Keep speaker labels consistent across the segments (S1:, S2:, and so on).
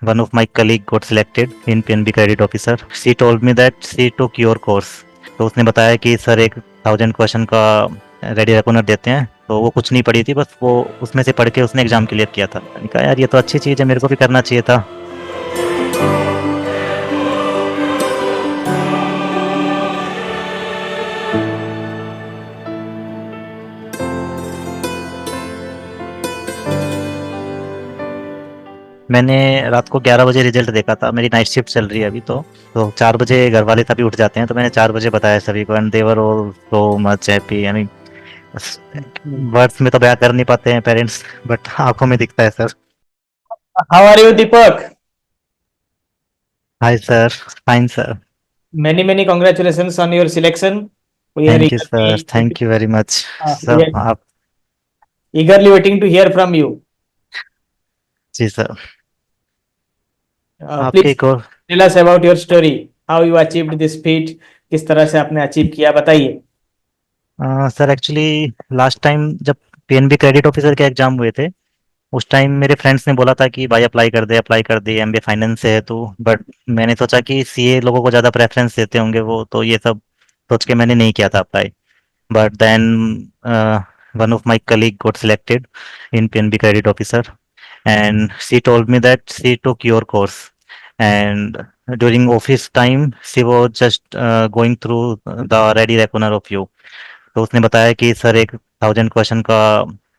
S1: One of my colleague got selected in PNB credit officer. She told me that she took your course. तो उसने बताया कि sir 1000 question का ready recorder देते हैं, तो वो कुछ नहीं पढ़ी थी, बस वो उसमें से पढ़ के उसने एग्जाम क्लियर किया था। मैंने कहा यार ये तो अच्छी चीज़ है, मेरे को भी करना चाहिए था। मैंने रात को 11 बजे रिजल्ट देखा था। मेरी नाइट शिफ्ट चल रही है अभी तो 4 बजे घर वाले तभी उठ जाते हैं, तो मैंने 4 बजे बताया सभी को and they were all so much happy. I mean words में तो बयां कर नहीं पाते हैं पेरेंट्स, बट आंखों में दिखता है sir.
S2: How are you, Deepak?
S1: Hi sir, fine sir.
S2: Many congratulations on your selection. We are
S1: thank you sir, thank you very much
S2: we
S1: sir.
S2: are
S1: आप
S2: eagerly waiting to hear from you.
S1: जी sir, आपके
S2: Please
S1: को
S2: tell us about your story. How you achieved this feat? किस तरह से आपने achieve किया बताइए।
S1: सर एक्चुअली लास्ट टाइम जब पीएनबी क्रेडिट ऑफिसर के एग्जाम हुए थे, उस टाइम मेरे फ्रेंड्स ने बोला था कि भाई अप्लाई कर दे, एमबीए फाइनेंस से है तू। बट मैंने सोचा कि सीए लोगों को ज़्यादा प्रेफरेंस देते होंगे वो, तो ये सब सोच के मैंने नहीं किया था apply. But then one of my colleague got selected in PNB credit officer, and she told me that she took your course. And during office time, she was just going through the ready reckoner of you. तो उसने बताया कि sir 1000 question का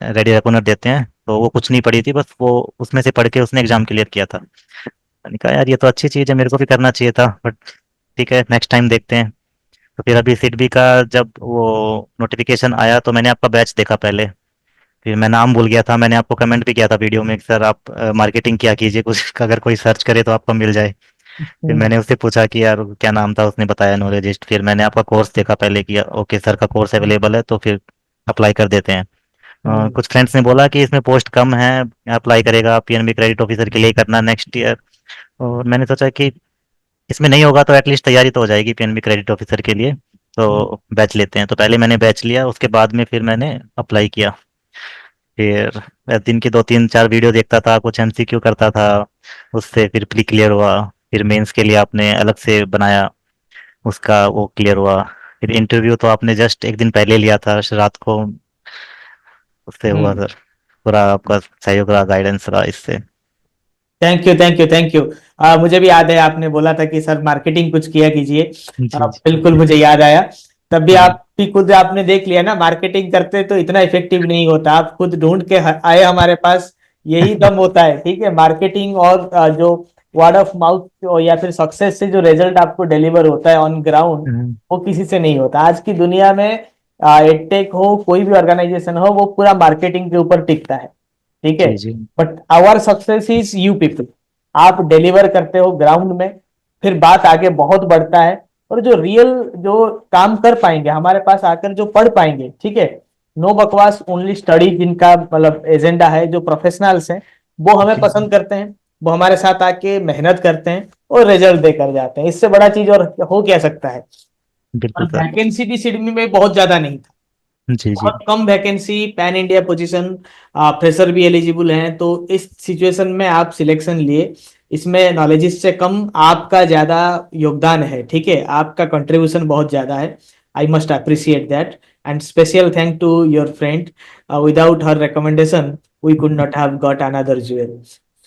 S1: ready recorder देते हैं, तो वो कुछ नहीं पढ़ी थी, बस वो उसमें से पढ़ के उसने एग्जाम क्लियर किया था। मैंने कहा यार ये तो अच्छी चीज़ है, मेरे को भी करना चाहिए था, बट ठीक है नेक्स्ट टाइम देखते हैं। तो फिर अभी सिडबी का जब वो नोटिफिकेशन आया तो मैंने आपका बैच देखा पहले। फिर मैं नाम भूल गया था, मैंने आपको कमेंट भी किया था वीडियो में कि सर आप मार्केटिंग किया कीजिए कुछ, अगर कोई सर्च करे तो आपको मिल जाए। फिर मैंने उससे पूछा कि यार क्या नाम था, उसने बताया नॉलेजिस्ट। फिर मैंने आपका कोर्स देखा पहले कि ओके सर का कोर्स अवेलेबल है, तो फिर अप्लाई कर देते हैं। कुछ फ्रेंड्स ने बोला कि इसमें पोस्ट कम है, अप्लाई करेगा पीएनबी क्रेडिट ऑफिसर के लिए करना नेक्स्ट ईयर। और मैंने सोचा कि इसमें नहीं होगा तो एटलीस्ट तैयारी तो हो जाएगी पीएनबी क्रेडिट ऑफिसर के लिए, तो बैच लेते हैं। तो पहले मैंने बैच लिया, उसके बाद में फिर मैंने अप्लाई किया। फिर दिन की 2 3 4 वीडियो देखता था, कुछ एमसीक्यू करता था, उससे फिर प्री क्लियर हुआ। फिर मेंस के लिए आपने अलग से बनाया, उसका वो क्लियर हुआ। फिर इंटरव्यू तो आपने जस्ट एक दिन पहले लिया था रात को, उससे हुआ सर। पूरा आपका सहयोग रहा, गाइडेंस रहा इससे।
S2: Thank you thank you thank you. मुझे भी याद है आपने बोला था कि सर मार्केटिंग कुछ किया कीजिए।
S1: जी जी।
S2: बिल्कुल मुझे याद आया। तब भी
S1: हम्म,
S2: आप भी खुद आपने देख लिया ना, मार्केटिंग करते तो इतना इफेक्टिव नहीं होता। आप खुद ढूंढ के आए हमारे पास, यही दम होता है। ठीक है, मार्केटिंग और जो वर्ड ऑफ माउथ या फिर सक्सेस से जो रिजल्ट आपको डिलीवर होता है ऑन ग्राउंड,
S1: हम्म,
S2: वो किसी से नहीं होता। आज की दुनिया में एडटेक हो, कोई भी ऑर्गेनाइजेशन हो, वो पूरा मार्केटिंग के ऊपर टिकता है। ठीक है,
S1: जी जी।
S2: But our success is you people. आप डिलीवर करते हो ग्राउंड में, फिर बात आगे बहुत बढ़ता है। और जो रियल जो काम कर पाएंगे, हमारे पास आकर जो पढ़ पाएंगे, ठीक है, नो बकवास ओनली स्टडी, जिनका मतलब एजेंडा है, जो प्रोफेशनल्स हैं, वो हमें
S1: जी
S2: पसंद करते हैं। वो हमारे साथ आके मेहनत करते हैं और रिजल्ट देकर जाते हैं। इससे बड़ा चीज और हो क्या सकता है। और
S1: बिल्कुल सर।
S2: वैकेंसी भी सिडनी में बहुत ज्यादा नहीं था।
S1: जी जी।
S2: बहुत कम vacancy, pan India position, fresher भी एलिजिबल हैं। तो इस सिचुएशन में आप सिलेक्शन लिए। इसमें नॉलेजिस्ट से कम आपका ज्यादा योगदान है। ठीक है, आपका कंट्रीब्यूशन बहुत ज्यादा है। I must appreciate that, and special thank to your friend. Without her recommendation we could not have got another jewel.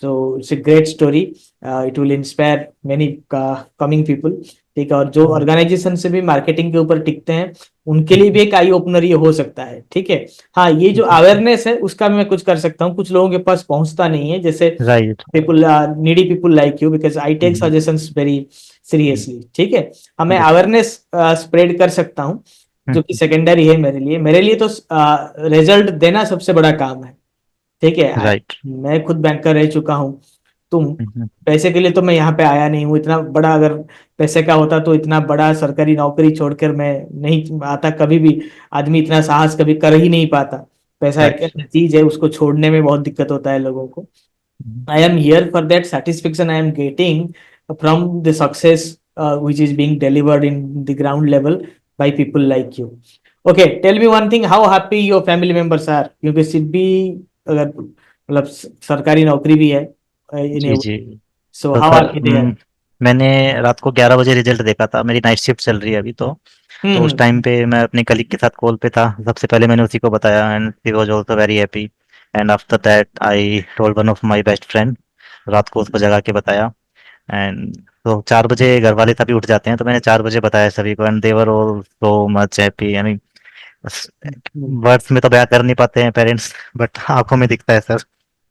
S2: So it's a great story. It will inspire many coming people. ठीक है, और जो organisation से भी marketing के ऊपर टिकते हैं, उनके लिए भी एक आई ओपनर ये हो सकता है। ठीक है, हाँ, ये जो अवेयरनेस है उसका मैं कुछ कर सकता हूँ। कुछ लोगों के पास पहुंचता नहीं है, जैसे
S1: right.
S2: People, needy people like you, because I take suggestions very seriously. ठीक है, हमें अवेयरनेस स्प्रेड कर सकता हूँ, जो कि सेकेंडरी है मेरे लिए। मेरे लिए तो रिजल्ट देना सबसे बड़ा काम है। ठीक है,
S1: राइट।
S2: मैं खुद बैंकर रह चुका हूँ। तुम पैसे के लिए तो मैं यहाँ पे आया नहीं हूँ। इतना बड़ा अगर पैसे का होता तो इतना बड़ा सरकारी नौकरी छोड़कर मैं नहीं आता कभी भी। आदमी इतना साहस कभी कर ही नहीं पाता। पैसा एक
S1: राइट।
S2: ऐसी चीज है, उसको छोड़ने में बहुत दिक्कत होता है लोगों को। I am here for that satisfaction I am getting from the success which is being delivered in the ground level by people like you. Okay, tell me one thing, how happy your family members are? क्योंकि सिर्फ भी अगर मतलब सरकारी नौकरी भी है
S1: जी
S2: इन्हें,
S1: जी।
S2: सो
S1: तो
S2: how
S1: sir
S2: are you there?
S1: मैंने रात को 11 बजे रिजल्ट देखा था, मेरी नाइट शिफ्ट चल रही है अभी तो उस टाइम
S2: हम्म।
S1: पे मैं अपने कलीग के साथ कॉल पे था। सबसे पहले मैंने उसी को बताया and he was also very happy. And after that I told one of my best friend, रात को उसको जगा के बताया। एंड तो 4 बजे घर वाले तभी उठ जाते हैं, तो मैंने 4 बजे बताया सभी को and they were all so much happy. I mean words में तो बयां कर नहीं पाते हैं पेरेंट्स, बट आंखों में दिखता है सर।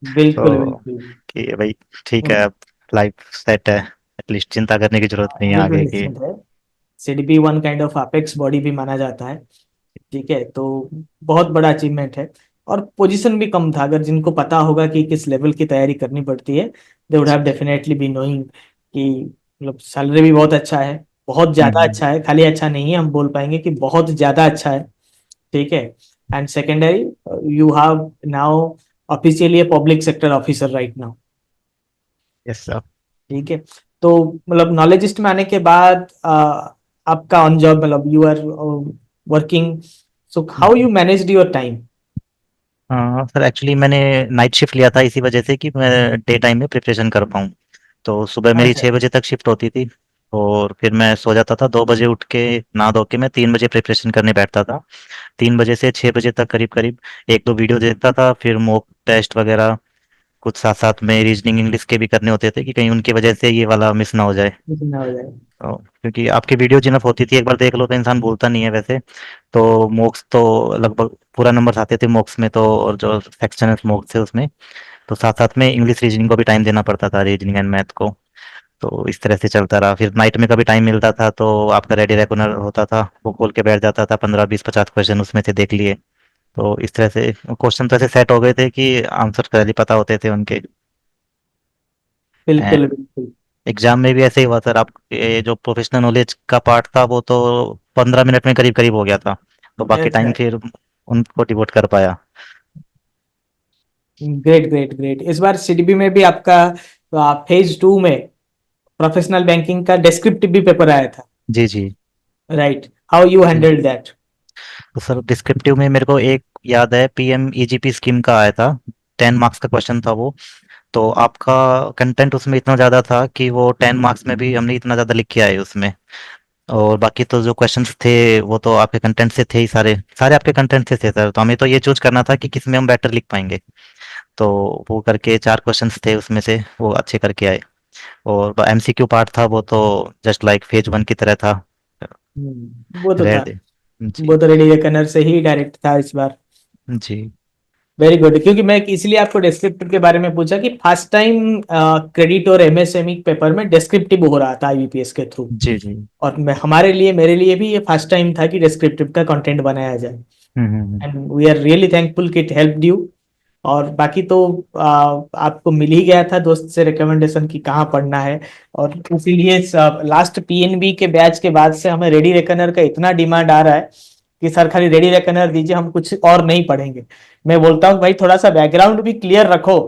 S2: बिल्कुल
S1: तो
S2: बिल्कुल।
S1: कि भाई ठीक है,
S2: हम्म,
S1: अब लाइफ सेट है, एटलीस्ट चिंता करने की जरूरत नहीं है
S2: बिल्कुल
S1: आगे की।
S2: निश्चिंत है। CDP one kind of apex body भी माना जाता है। ठीक है, तो बहुत बड़ा अचीवमेंट है। और पोजीशन भी कम था, अगर जिनको पता होगा कि किस लेवल की तैयारी करनी पड़ती है, they would have definitely be knowing कि मतलब सैलरी भी बहुत अच्छा है, बहुत ज्यादा
S1: हम्म।
S2: अच्छा है, खाली अच्छा नहीं है, हम बोल पाएंगे कि बहुत ज्यादा अच्छा है। ठीक है। And secondary, you have now officially a public sector officer right now.
S1: Yes sir.
S2: ठीक है। तो मतलब नॉलेजिस्ट में आने के बाद आपका ऑन जॉब मतलब you are working, so how you manage your time?
S1: हाँ सर, एक्चुअली मैंने नाइट शिफ्ट लिया था इसी वजह से कि मैं डे टाइम में प्रिपरेशन कर पाऊँ। तो सुबह मेरी
S2: अच्छा।
S1: 6 बजे तक शिफ्ट होती थी और फिर मैं सो जाता था। 2 बजे उठ के नहा धो के मैं 3 बजे प्रिपरेशन करने बैठता था। 3 बजे से 6 बजे तक करीब करीब एक दो वीडियो देखता था, फिर मॉक टेस्ट वगैरह कुछ साथ साथ में रीजनिंग इंग्लिश के भी करने होते थे कि कहीं उनकी वजह से ये वाला मिस ना हो जाए।
S2: कितना हो जाए?
S1: क्योंकि आपकी वीडियो जिनफ होती थी, एक बार देख लो तो इंसान भूलता नहीं है वैसे। तो मॉक्स तो लगभग पूरा नंबर आते थे मॉक्स में तो, और जो सेक्शन है मॉक्स है उसमें तो साथ साथ में इंग्लिश रीजनिंग को भी टाइम देना पड़ता था, रीजनिंग एंड मैथ को। तो इस तरह से चलता रहा। फिर नाइट में कभी टाइम मिलता था तो आपका रेडी रेकॉर्डर होता था, वो खोल के बैठ जाता था, 15 20 50 क्वेश्चन उसमें से देख लिए। तो इस तरह से क्वेश्चन तो ऐसे सेट हो गए थे कि आंसर पहले पता होते थे उनके।
S2: बिल्कुल बिल्कुल।
S1: एग्जाम में भी ऐसे ही हुआ सर। आप ये जो प्रोफेशनल नॉलेज का पार्ट था वो तो 15 मिनट में करीब करीब हो गया था, तो बाकी टाइम
S2: अच्छा।
S1: फिर उनको डिवोट कर पाया।
S2: Great great great. इस बार सीडीबी में भी आपका फेज टू में प्रोफेशनल बैंकिंग का डिस्क्रिप्टिव भी पेपर आया था,
S1: जी जी।
S2: राइट? हाउ यू
S1: जी
S2: हैंडल्ड दैट?
S1: तो सर डिस्क्रिप्टिव में मेरे को एक याद है, पीएम ईजीपी स्कीम का आया था। 10 मार्क्स का क्वेश्चन था वो। तो आपका कंटेंट उसमें इतना ज़्यादा था कि वो 10 मार्क्स में भी हमने इतना ज़्यादा लिख के आए उसमें। और बाकी तो जो क्वेश्चंस थे वो तो आपके कंटेंट से थे ही, सारे सारे आपके कंटेंट से थे सर। तो हमें तो ये चूज करना था कि किस में हम बेटर लिख पाएंगे। तो वो करके 4 क्वेश्चंस थे उसमें से, वो अच्छे करके आए। और एमसीक्यू पार्ट था वो तो जस्ट लाइक फेज 1 की तरह था।
S2: वो तो था।
S1: रेड। जी
S2: वो तो रेडी रेकनर से ही डायरेक्ट था इस बार।
S1: जी
S2: वेरी गुड, क्योंकि मैं इसलिए आपको डिस्क्रिप्टिव के बारे में पूछा कि फर्स्ट टाइम क्रेडिट और एमएसएमई पेपर में डिस्क्रिप्टिव हो रहा था आईबीपीएस के थ्रू।
S1: जी जी।
S2: और मैं हमारे लिए मेरे लिए भी ये फर्स्ट टाइम था कि डिस्क्रिप्टिव का कंटेंट बनाया जाए।
S1: Hmm.
S2: And we are really thankful कि इट हेल्प्ड यू। और बाकी तो आपको मिल ही गया था दोस्त से रिकमेंडेशन कि कहाँ पढ़ना है। और इसीलिए लास्ट पीएनबी के बैच के बाद से हमें रेडी रेकनर का इतना डिमांड आ रहा है कि सर खाली रेडी रेकनर दीजिए, हम कुछ और नहीं पढ़ेंगे। मैं बोलता हूँ भाई थोड़ा सा बैकग्राउंड भी क्लियर रखो।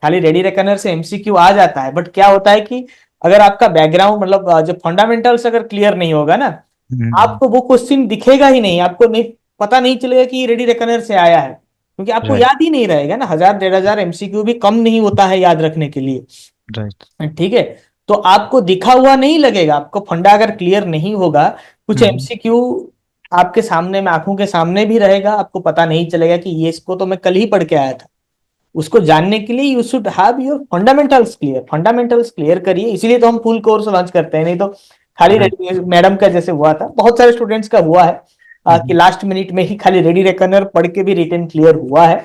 S2: खाली रेडी रेकनर से एमसीक्यू आ जाता है, बट क्या होता है कि अगर आपका बैकग्राउंड मतलब जो फंडामेंटल्स अगर क्लियर नहीं होगा ना,
S1: हम्म।
S2: आपको वो क्वेश्चन दिखेगा ही नहीं, आपको नहीं पता नहीं चलेगा कि रेडी रेकनर से आया है, क्योंकि आपको
S1: राइट
S2: याद ही नहीं रहेगा ना। 1000 1500 एमसीक्यू भी कम नहीं होता है याद रखने के लिए।
S1: राइट।
S2: ठीक है। तो आपको दिखा हुआ नहीं लगेगा, आपको फंडा अगर क्लियर नहीं होगा, कुछ एमसीक्यू आपके सामने में आंखों के सामने भी रहेगा, आपको पता नहीं चलेगा कि ये इसको तो मैं कल ही पढ़ के आया था। उसको जानने के लिए you should have your fundamentals clear. Fundamentals clear करिए, इसीलिए तो हम फुल कोर्स लॉन्च करते हैं, नहीं तो खाली
S1: राइट।
S2: मैडम का जैसे हुआ था, बहुत सारे स्टूडेंट्स का हुआ है कि लास्ट मिनट में ही खाली रेडी रेकनर पढ़ के भी रिटन क्लियर हुआ है।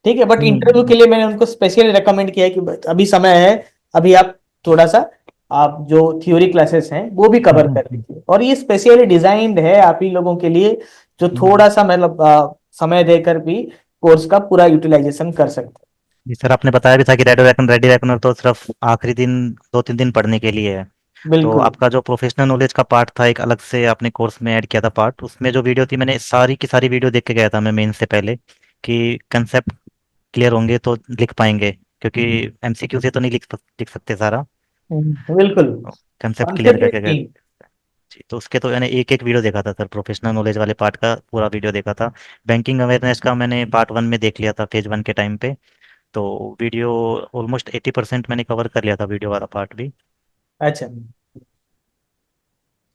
S2: ठीक है, बट इंटरव्यू के लिए मैंने उनको स्पेशली रेकमेंड किया है कि अभी समय है, अभी आप थोड़ा सा आप जो थ्योरी क्लासेस हैं वो भी कवर कर लीजिए। और ये स्पेशली डिजाइंड है आप ही लोगों के लिए जो थोड़ा सा मतलब समय देकर भी कोर्स का पूरा यूटिलाइजेशन कर सकते
S1: जी सर, आपने बताया भी था कि रेडी रेकनर तो सिर्फ आखिरी दिन 2 3 दिन पढ़ने के लिए है।
S2: हैं।
S1: तो
S2: बिल्कुल।
S1: आपका जो प्रोफेशनल नॉलेज का पार्ट था, एक अलग से आपने कोर्स में ऐड किया था पार्ट, उसमें जो वीडियो थी मैंने सारी की सारी वीडियो देख के गया था मैं मेन से पहले, कि कंसेप्ट क्लियर होंगे तो लिख पाएंगे, क्योंकि एमसीक्यू से तो नहीं लिख सकते सारा।
S2: बिल्कुल।
S1: कंसेप्ट क्लियर
S2: कॉन्सेप्ट इज
S1: करके गए।
S2: किंग।
S1: जी, तो उसके तो मैंने एक एक वीडियो देखा था सर, प्रोफेशनल नॉलेज वाले पार्ट का पूरा वीडियो देखा था। बैंकिंग अवेयरनेस का मैंने पार्ट 1 में देख लिया था फेज 1 के टाइम पे। तो वीडियो ऑलमोस्ट 80% मैंने कवर कर लिया था, वीडियो वाला पार्ट भी।
S2: अच्छा,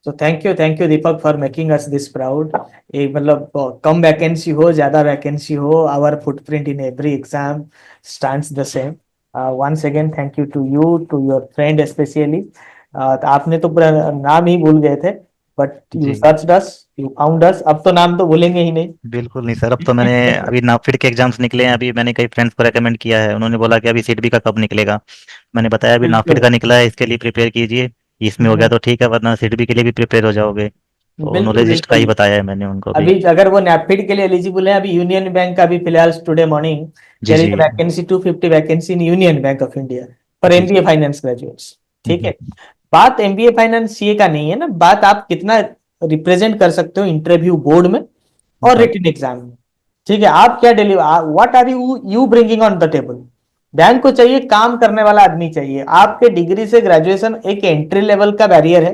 S2: तो thank you Deepak for making us this proud. एक मतलब कम वैकेंसी हो ज्यादा वैकेंसी हो, our footprint in every exam stands the same. Once again thank you to your friend specially. आपने तो पूरा नाम ही भूल गए थे, बट यू
S1: जी,
S2: searched us, you found us, अब तो नाम तो भूलेंगे ही नहीं।
S1: बिल्कुल नहीं सर। अब तो मैंने अभी नाफिड के एग्जाम्स निकले हैं, अभी मैंने कई फ्रेंड्स को रेकमेंड किया है, उन्होंने बोला कि अभी सीट का कब निकलेगा। मैंने बताया अभी नाफिड
S2: बिल्कुल।
S1: का निकला है, इसके लिए प्रिपेयर कीजिए, इसमें हो गया
S2: हम्म,
S1: तो ठीक है, वरना सीट के लिए भी प्रिपेयर हो जाओगे। तो
S2: बिल्कुल
S1: नॉलेजिस्ट का ही
S2: बिल्कुल।
S1: बताया है मैंने उनको भी।
S2: अभी अगर वो नैपफिड के लिए एलिजिबल है, अभी यूनियन बैंक का भी फिलहाल टुडे मॉर्निंग
S1: जी
S2: देयर
S1: जी।
S2: Is vacancy 250 vacancy in Union Bank of India for
S1: जी जी।
S2: MBA finance graduates. ठीक
S1: हम्म,
S2: है, बात एमबीए फाइनेंस सीए का नहीं है ना, बात आप कितना रिप्रेजेंट कर सकते हो इंटरव्यू बोर्ड में और
S1: हाँ,
S2: रिटन एग्जाम में। ठीक है, आप क्या deliver, what are you bringing on the table. Bank को चाहिए काम करने वाला आदमी चाहिए। आपके डिग्री से ग्रेजुएशन एक एंट्री लेवल का बैरियर है,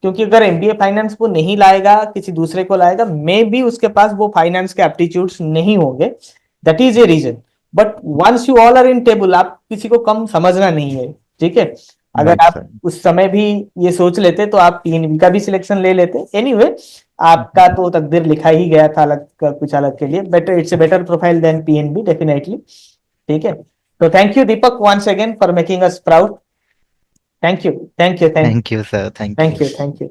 S2: क्योंकि अगर एमबीए फाइनेंस को नहीं लाएगा, किसी दूसरे को लाएगा, मे बी उसके पास वो फाइनेंस के एप्टीट्यूड्स नहीं होंगे। That is a reason. But once you all are in table, आप किसी को कम समझना नहीं है। ठीक है, अगर
S1: राइट
S2: आप
S1: सर।
S2: उस समय भी ये सोच लेते तो आप पीएनबी का भी सिलेक्शन ले लेते। एनीवे, आपका तो तकदीर लिखा ही गया था अलग कुछ अलग के लिए। Better, it's a better profile then PNB definitely. ठीक है, तो thank you Deepak once again for making us proud. Thank you thank you thank
S1: thank you sir, thank you.
S2: Thank you thank you.